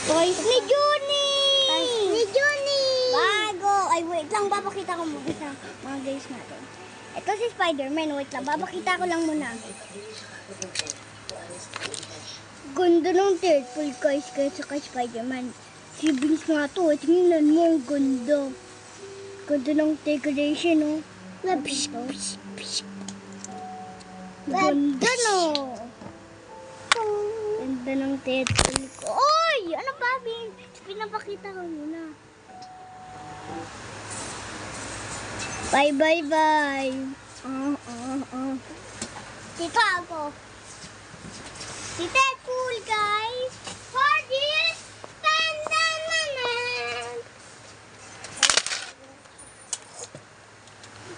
Toys ni Juni! Toys ni Juni! Bago! Ay, wait lang. Babakita ko muna sa mga guys natin. Ito si Spider-Man. Wait lang. Babakita ko lang muna. Ganda ng Deadpool guys kaysa kay Spider-Man. Si Vince nga to. Tingnan mo. Ang ganda. Ganda ng decoration, no? Ganda, no? Ganda ng Deadpool ko. Oy! Ano ba, Vince? Pinapakita ko muna. Bye, bye, bye. Dito ako. Si Deadpool, guys. For this,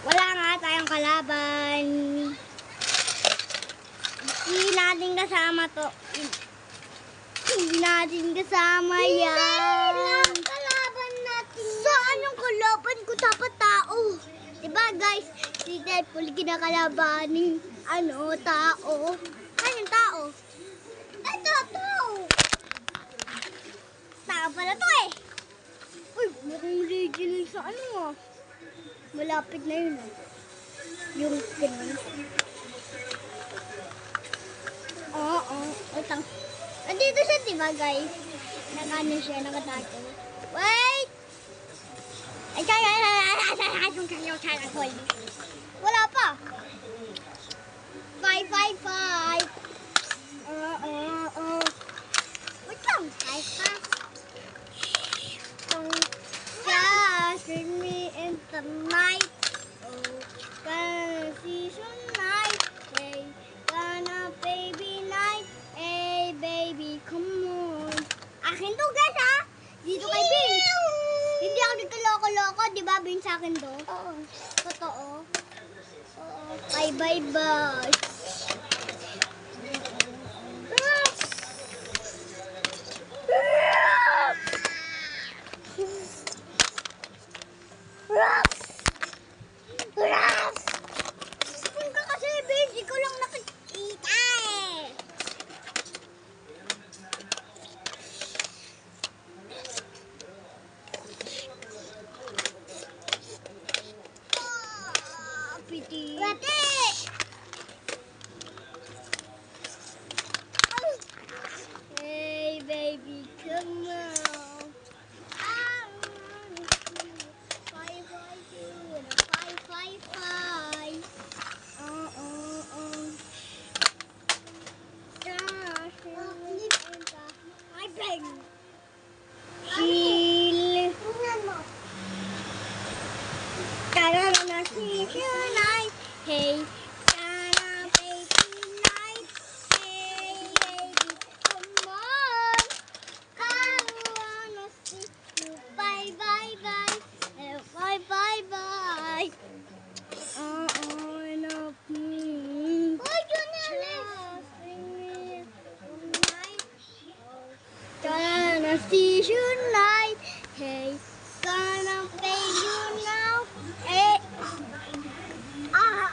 wala nga tayong kalaban. Hindi natin kasama to. Hindi natin kasama yan. Kalaban natin. Saan yung kalaban ko? Dapat tao. Diba guys, si Deadpool kinakalabanin tao. Ano yung tao? Ito, tao. Tao pala to eh. Uy, mukhang regional sa malapit na yun yung ganun. Oo, utang. Andito siya diba guys? Nakano siya, nakatato. Wait! Ay, wala pa. 555. Wait lang. 555. Just with me in the night. Oh, gonna see some night. Hey, gonna baby night. Hey, baby, come on. Akin to guys ha. Dito kay Vince. Hindi ako nagkaloko-loko, di ba Vince sa akin to? Oo. Totoo. Oo. Bye, bye, bye. Sipon ka kasi, Vince. Ikaw lang nakikita eh. Piti. Pati! Hey, baby, come on. I wanna see you. 552 and a 555. I beg. She'll. Gonna see tonight. Hey, gonna baby night. Hey, baby, come on. I wanna see you. Bye, bye, bye. Bye, bye, bye. Enough me. Why you not me tonight? Gonna see you tonight. Hey, gonna pay you now.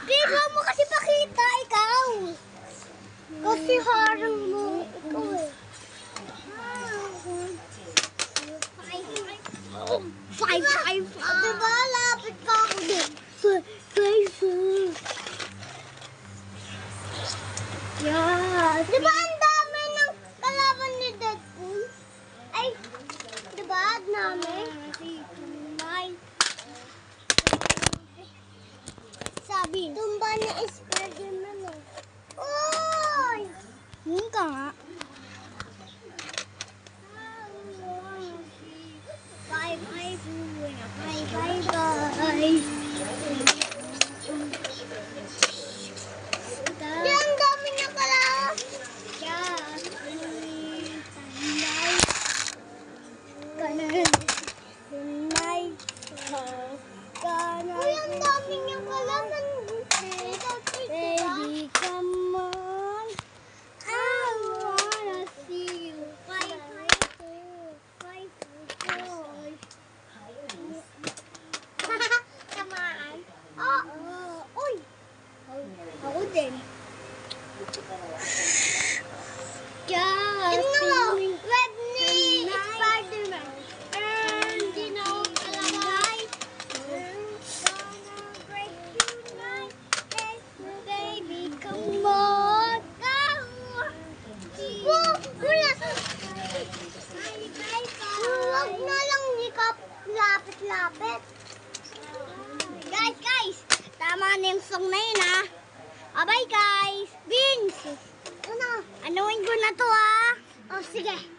Bigla mo kasi pakita, ikaw. Kasi harang mo. Ikaw eh. 555. Diba, lapit pa ako din. 555. Yes. Diba ang dami ng kalaban ni Deadpool? Ay, diba ang dami? Sabi, tumba ni Spider-Man eh. Oy! Yun ka nga. Bye, bye, bye, bye, bye, bye. Di, ang dami niya pala. lapit. Guys, tama na yung song na yun, ha? Bye, guys. Vince, Ano? anuin ko na to, ha? Oh, sige.